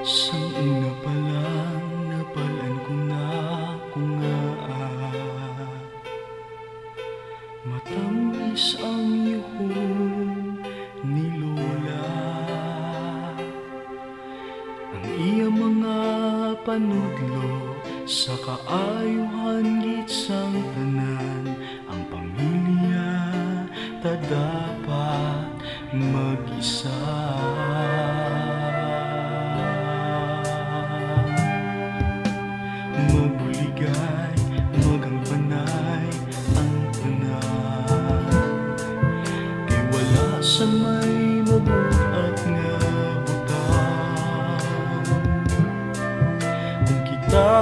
Sa una pa lang napalaan ko na kung nga matamis ang yuhong ni Lola. Ang iyang mga panudlo sa kaayuhan git sang tanan, ang pamilya ta dapat mag-isa. Mabuligay, magangpanay ang tanan, kay wala sa may mabuhat nga butang. Kung kita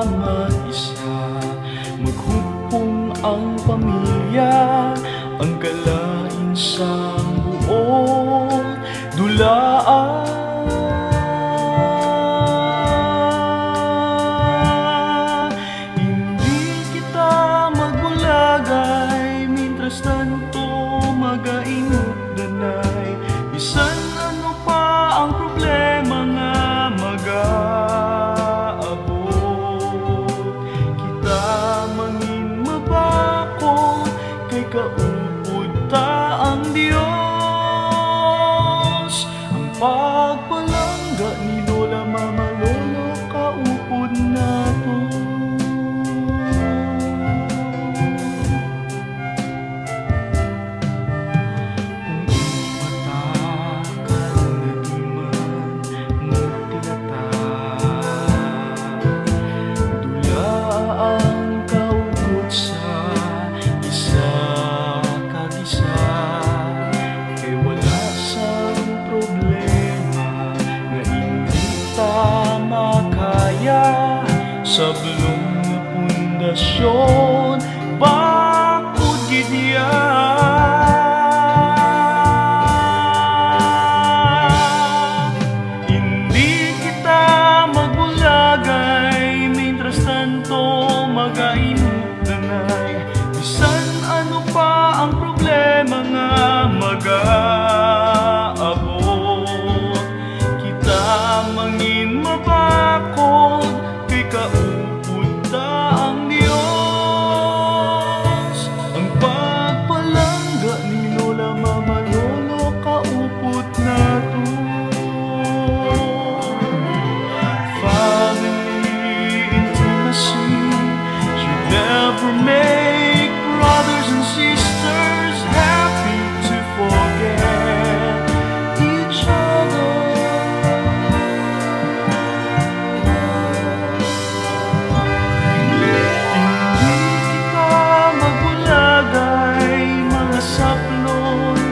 mag-isa, maghupong ang pamilya, ang kalain sa buong dulaan. Tanto magaingot danay, bisan ano pa ang problema nga mag-aabot. Kita mangin mabakot, kay kaupod ta ang Dios. Ang pagpalangga ni Lola Mama Lolo, kaupod na to. Sa belum nga pundasyon, bakod gidya. Hindi kita magbulagay, mientras tanto magainot danay, bisan ano pa ang problema nga mag-aabot. Kita mangin mabakod, kay kaupod ta ang Diyos. Ang pagpalangga ni Lola Mama Lolo, kaupod na to. Family intimacy should never make brothers and sisters happy to forget each other.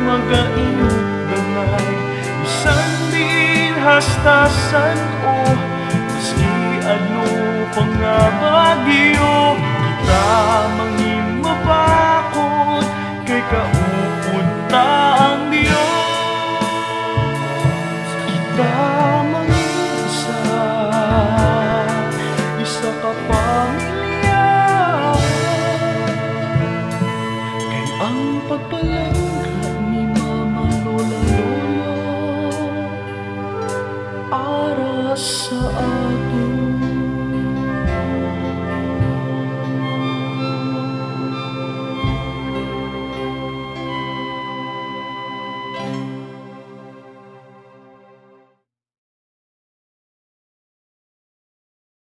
Magainot danay, bisan din hastasan o maski ano pang nga bagyo. Kita mangin mabakot, kay kaupod ta ang Diyos. Kita mangin isa ka pamilya, kay ang pagpalangga ni Mama Lola Lolo, aras sa ato.